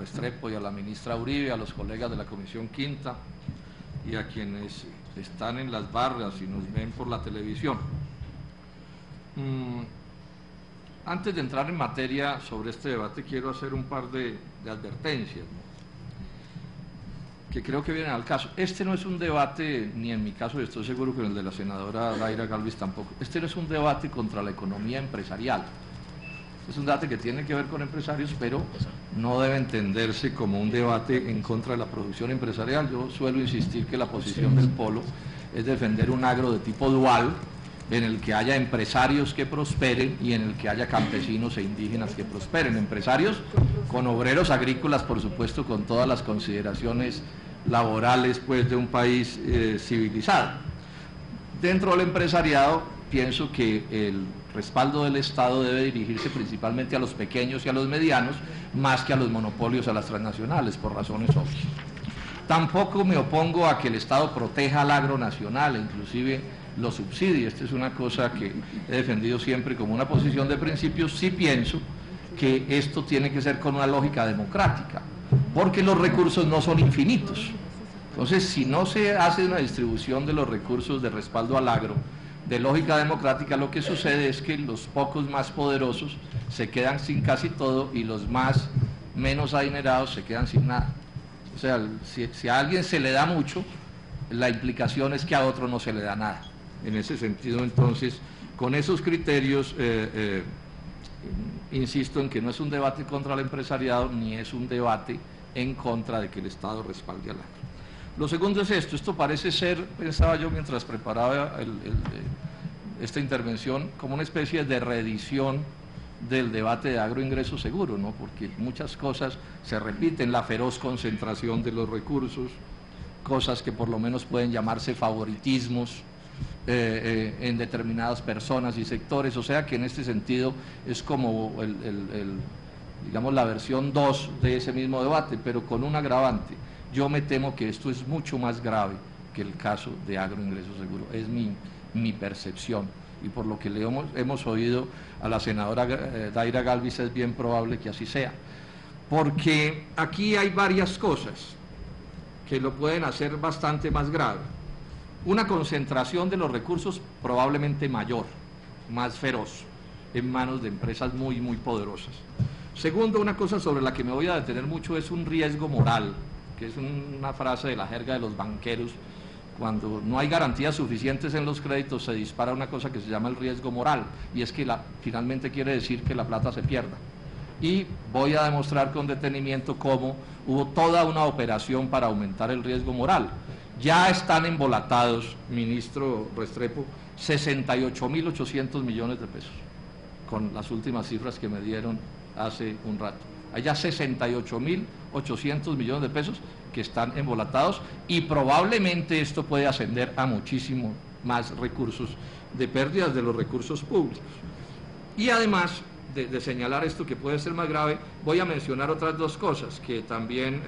Restrepo y a la ministra Uribe, a los colegas de la Comisión Quinta y a quienes están en las barras y nos ven por la televisión. Antes de entrar en materia sobre este debate, quiero hacer un par de advertencias, ¿no?, que creo que vienen al caso. Este no es un debate, ni en mi caso, y estoy seguro que en el de la senadora Daira Galvis tampoco, este no es un debate contra la economía empresarial. Es un debate que tiene que ver con empresarios, pero no debe entenderse como un debate en contra de la producción empresarial. Yo suelo insistir que la posición del Polo es defender un agro de tipo dual, en el que haya empresarios que prosperen y en el que haya campesinos e indígenas que prosperen. Empresarios con obreros agrícolas, por supuesto, con todas las consideraciones laborales, pues, de un país civilizado. Dentro del empresariado, pienso que el respaldo del Estado debe dirigirse principalmente a los pequeños y a los medianos, más que a los monopolios, a las transnacionales, por razones obvias. Tampoco me opongo a que el Estado proteja al agro nacional, inclusive lo subsidie. Esta es una cosa que he defendido siempre como una posición de principios. Sí pienso que esto tiene que ser con una lógica democrática, porque los recursos no son infinitos. Entonces, si no se hace una distribución de los recursos de respaldo al agro de lógica democrática, lo que sucede es que los pocos más poderosos se quedan sin casi todo y los menos adinerados se quedan sin nada. O sea, si a alguien se le da mucho, la implicación es que a otro no se le da nada. En ese sentido, entonces, con esos criterios, insisto en que no es un debate contra el empresariado, ni es un debate en contra de que el Estado respalde al agro. Lo segundo es esto parece ser, pensaba yo mientras preparaba esta intervención, como una especie de reedición del debate de agroingreso seguro, ¿no?, porque muchas cosas se repiten, la feroz concentración de los recursos, cosas que por lo menos pueden llamarse favoritismos en determinadas personas y sectores, o sea que en este sentido es como digamos, la versión 2 de ese mismo debate, pero con un agravante. Yo me temo que esto es mucho más grave que el caso de agroingreso seguro, es mi percepción, y por lo que hemos oído a la senadora Daira Galvis es bien probable que así sea, porque aquí hay varias cosas que lo pueden hacer bastante más grave. Una concentración de los recursos probablemente mayor, más feroz, en manos de empresas muy poderosas. Segundo, una cosa sobre la que me voy a detener mucho es un riesgo moral, que es una frase de la jerga de los banqueros. Cuando no hay garantías suficientes en los créditos, se dispara una cosa que se llama el riesgo moral, y es que finalmente quiere decir que la plata se pierda. Y voy a demostrar con detenimiento cómo hubo toda una operación para aumentar el riesgo moral. Ya están embolatados, ministro Restrepo, 68.800 millones de pesos, con las últimas cifras que me dieron hace un rato. Hay ya 68.800 millones de pesos que están embolatados, y probablemente esto puede ascender a muchísimo más recursos, de pérdidas de los recursos públicos. Y además de señalar esto que puede ser más grave, voy a mencionar otras dos cosas que también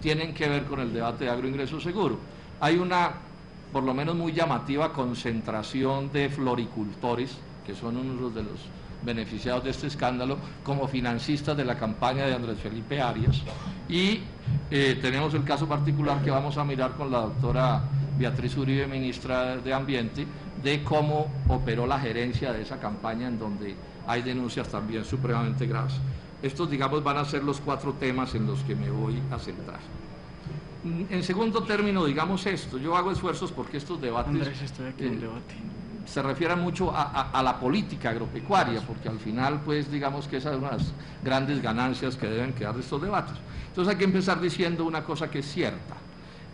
tienen que ver con el debate de agroingreso seguro. Hay una, por lo menos muy llamativa, concentración de floricultores, que son unos de los beneficiados de este escándalo, como financistas de la campaña de Andrés Felipe Arias, y tenemos el caso particular que vamos a mirar con la doctora Beatriz Uribe, ministra de Ambiente, de cómo operó la gerencia de esa campaña, en donde hay denuncias también supremamente graves. Estos, digamos, van a ser los 4 temas en los que me voy a centrar. En segundo término, digamos esto, yo hago esfuerzos porque estos debates se refieran mucho a la política agropecuaria, porque al final, pues, digamos que esas son las grandes ganancias que deben quedar de estos debates. Entonces hay que empezar diciendo una cosa que es cierta: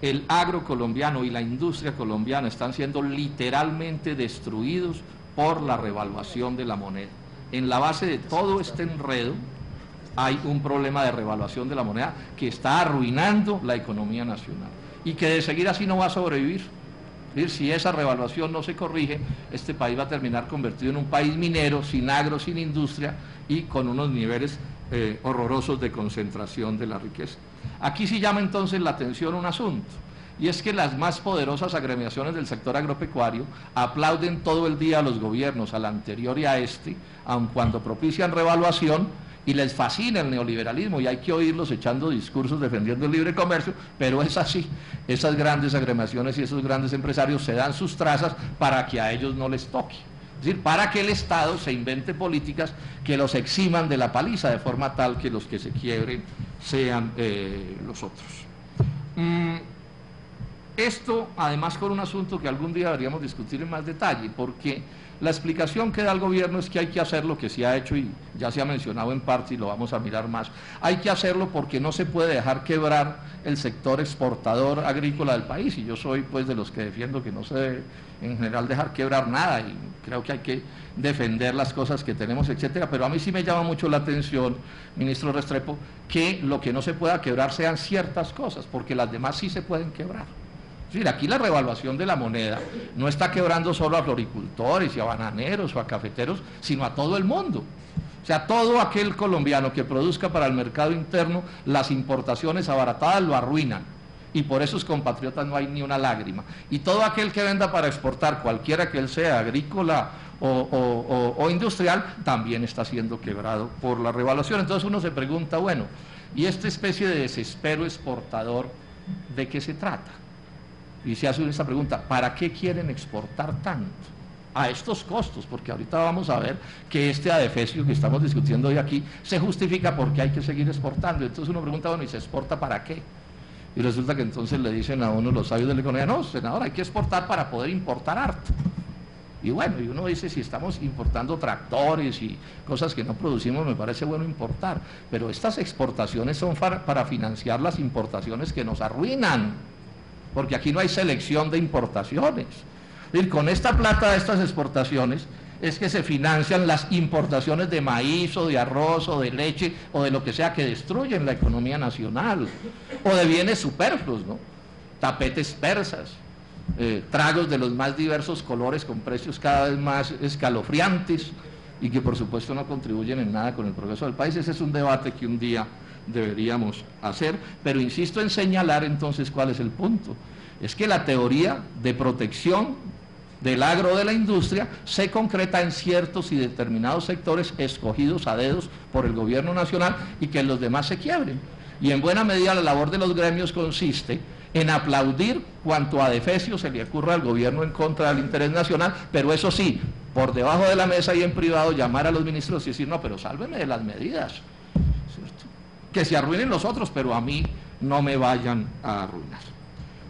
el agro colombiano y la industria colombiana están siendo literalmente destruidos por la revaluación de la moneda. En la base de todo este enredo hay un problema de revaluación de la moneda que está arruinando la economía nacional, y que de seguir así no va a sobrevivir. Es decir, si esa revaluación no se corrige, este país va a terminar convertido en un país minero, sin agro, sin industria, y con unos niveles horrorosos de concentración de la riqueza. Aquí sí llama entonces la atención un asunto, y es que las más poderosas agremiaciones del sector agropecuario aplauden todo el día a los gobiernos, al anterior y a este, aun cuando propician revaluación, y les fascina el neoliberalismo y hay que oírlos echando discursos defendiendo el libre comercio, pero es así, esas grandes agremiaciones y esos grandes empresarios se dan sus trazas para que a ellos no les toque. Es decir, para que el Estado se invente políticas que los eximan de la paliza, de forma tal que los que se quiebren sean los otros. Esto, además, con un asunto que algún día deberíamos discutir en más detalle, porque la explicación que da el gobierno es que hay que hacer lo que se ha hecho y ya se ha mencionado en parte y lo vamos a mirar más. Hay que hacerlo porque no se puede dejar quebrar el sector exportador agrícola del país, y yo soy pues de los que defiendo que no se debe en general dejar quebrar nada, y creo que hay que defender las cosas que tenemos, etcétera, pero a mí sí me llama mucho la atención, ministro Restrepo, que lo que no se pueda quebrar sean ciertas cosas, porque las demás sí se pueden quebrar. Es decir, aquí la revaluación de la moneda no está quebrando solo a floricultores y a bananeros o a cafeteros, sino a todo el mundo. O sea, todo aquel colombiano que produzca para el mercado interno, las importaciones abaratadas lo arruinan. Y por esos compatriotas no hay ni una lágrima. Y todo aquel que venda para exportar, cualquiera que él sea, agrícola o industrial, también está siendo quebrado por la revaluación. Entonces uno se pregunta, bueno, ¿y esta especie de desespero exportador de qué se trata? Y se hace esta pregunta, ¿para qué quieren exportar tanto? A estos costos, porque ahorita vamos a ver que este adefesio que estamos discutiendo hoy aquí se justifica porque hay que seguir exportando. Entonces uno pregunta, bueno, ¿y se exporta para qué? Y resulta que entonces le dicen a uno los sabios de la economía, no, senador, hay que exportar para poder importar harto. Y bueno, y uno dice, si estamos importando tractores y cosas que no producimos, me parece bueno importar, pero estas exportaciones son para financiar las importaciones que nos arruinan, porque aquí no hay selección de importaciones. Es decir, con esta plata de estas exportaciones es que se financian las importaciones de maíz o de arroz o de leche o de lo que sea que destruyen la economía nacional, o de bienes superfluos, ¿no? Tapetes persas, tragos de los más diversos colores con precios cada vez más escalofriantes y que por supuesto no contribuyen en nada con el progreso del país. Ese es un debate que un día deberíamos hacer, pero insisto en señalar entonces cuál es el punto. Es que la teoría de protección del agro, de la industria, se concreta en ciertos y determinados sectores escogidos a dedos por el gobierno nacional y que los demás se quiebren. Y en buena medida la labor de los gremios consiste en aplaudir cuanto adefesio se le ocurra al gobierno en contra del interés nacional, pero eso sí, por debajo de la mesa y en privado llamar a los ministros y decir, no, pero sálvenme de las medidas, ¿cierto? Que se arruinen los otros, pero a mí no me vayan a arruinar.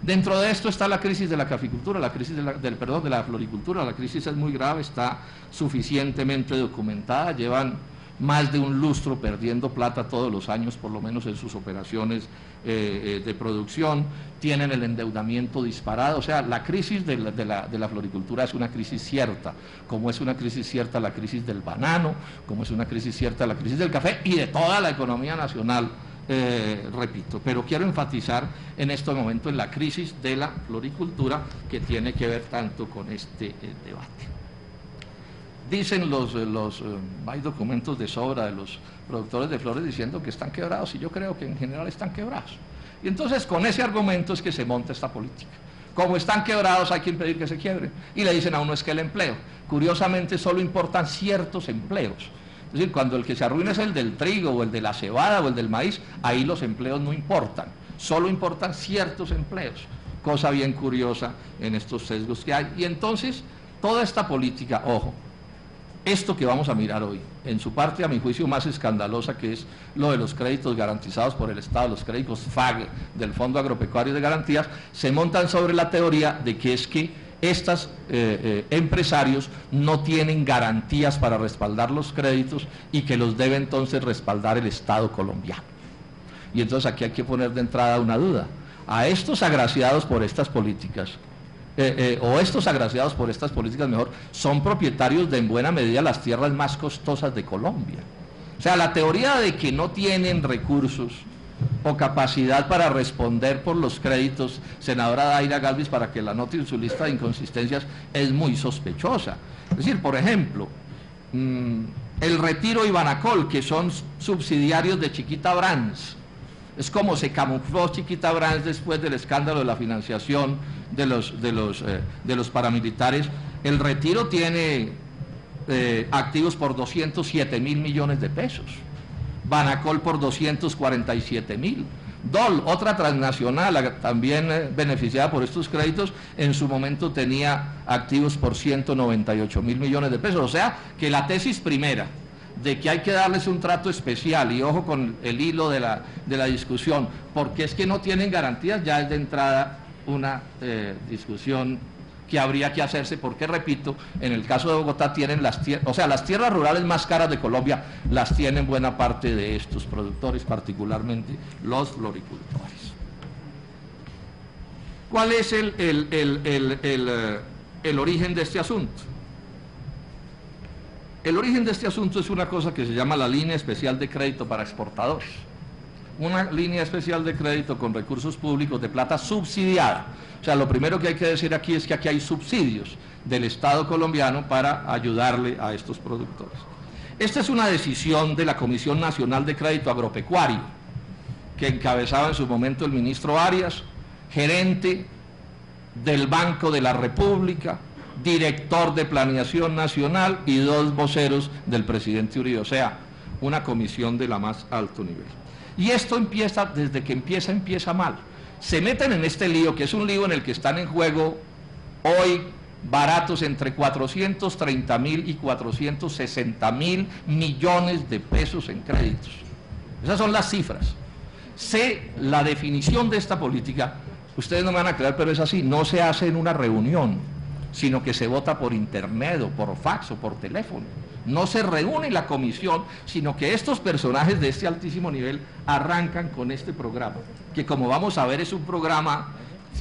Dentro de esto está la crisis de la caficultura, la crisis de la floricultura. La crisis es muy grave, está suficientemente documentada, llevan más de un lustro perdiendo plata todos los años, por lo menos en sus operaciones de producción, tienen el endeudamiento disparado. O sea, la crisis de la floricultura es una crisis cierta, como es una crisis cierta la crisis del banano, como es una crisis cierta la crisis del café y de toda la economía nacional. Repito, pero quiero enfatizar en este momento en la crisis de la floricultura, que tiene que ver tanto con este debate. Dicen hay documentos de sobra de los productores de flores diciendo que están quebrados, y yo creo que en general están quebrados. Y entonces con ese argumento es que se monta esta política. Como están quebrados hay que impedir que se quiebren. Y le dicen a uno es que el empleo. Curiosamente solo importan ciertos empleos. Es decir, cuando el que se arruina es el del trigo o el de la cebada o el del maíz, ahí los empleos no importan, solo importan ciertos empleos, cosa bien curiosa en estos sesgos que hay. Y entonces, toda esta política, ojo, esto que vamos a mirar hoy, en su parte a mi juicio más escandalosa, que es lo de los créditos garantizados por el Estado, los créditos FAG del Fondo Agropecuario de Garantías, se montan sobre la teoría de que es que estos empresarios no tienen garantías para respaldar los créditos y que los debe entonces respaldar el Estado colombiano. Y entonces aquí hay que poner de entrada una duda. A estos agraciados por estas políticas, mejor, son propietarios de en buena medida las tierras más costosas de Colombia. O sea, la teoría de que no tienen recursos o capacidad para responder por los créditos, senadora Daira Galvis, para que la anote en su lista de inconsistencias, es muy sospechosa. Es decir, por ejemplo, el Retiro y Banacol, que son subsidiarios de Chiquita Brands, es como se camufló Chiquita Brands después del escándalo de la financiación de los paramilitares. El Retiro tiene activos por 207.000 millones de pesos. Banacol por 247.000. Dol, otra transnacional, también beneficiada por estos créditos, en su momento tenía activos por 198.000 millones de pesos. O sea, que la tesis primera, de que hay que darles un trato especial, y ojo con el hilo de la discusión, porque es que no tienen garantías, ya es de entrada una discusión que habría que hacerse, porque repito, en el caso de Bogotá tienen las tierras rurales más caras de Colombia las tienen buena parte de estos productores, particularmente los floricultores. ¿Cuál es el origen de este asunto? El origen de este asunto es una cosa que se llama la línea especial de crédito para exportadores. Una línea especial de crédito con recursos públicos de plata subsidiada. O sea, lo primero que hay que decir aquí es que aquí hay subsidios del Estado colombiano para ayudarle a estos productores. Esta es una decisión de la Comisión Nacional de Crédito Agropecuario, que encabezaba en su momento el ministro Arias, gerente del Banco de la República, director de Planeación Nacional y 2 voceros del presidente Uribe, o sea, una comisión de la más alto nivel. Y esto empieza, desde que empieza mal. Se meten en este lío, que es un lío en el que están en juego hoy baratos entre 430.000 y 460.000 millones de pesos en créditos. Esas son las cifras. Sé la definición de esta política, ustedes no me van a creer, pero es así, no se hace en una reunión, sino que se vota por internet o por fax o por teléfono. No se reúne la comisión, sino que estos personajes de este altísimo nivel arrancan con este programa, que como vamos a ver es un programa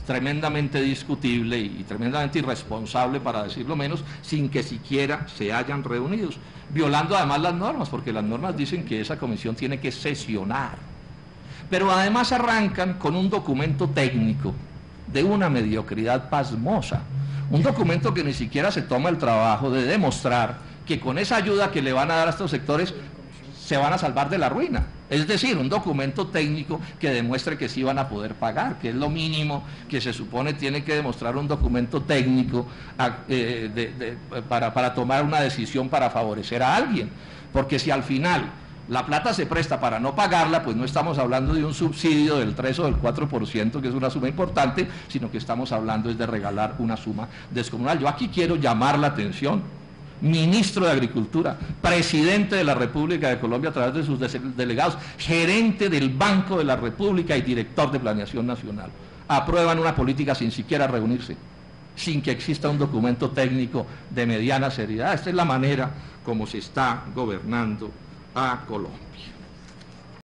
tremendamente discutible y tremendamente irresponsable, para decirlo menos, sin que siquiera se hayan reunido, violando además las normas, porque las normas dicen que esa comisión tiene que sesionar. Pero además arrancan con un documento técnico de una mediocridad pasmosa, un documento que ni siquiera se toma el trabajo de demostrar que con esa ayuda que le van a dar a estos sectores se van a salvar de la ruina. Es decir, un documento técnico que demuestre que sí van a poder pagar, que es lo mínimo que se supone tiene que demostrar un documento técnico para tomar una decisión para favorecer a alguien. Porque si al final la plata se presta para no pagarla, pues no estamos hablando de un subsidio del 3 o del 4%, que es una suma importante, sino que estamos hablando es de regalar una suma descomunal. Yo aquí quiero llamar la atención, ministro de Agricultura, presidente de la República de Colombia a través de sus delegados, gerente del Banco de la República y director de Planeación Nacional, aprueban una política sin siquiera reunirse, sin que exista un documento técnico de mediana seriedad. Esta es la manera como se está gobernando a Colombia.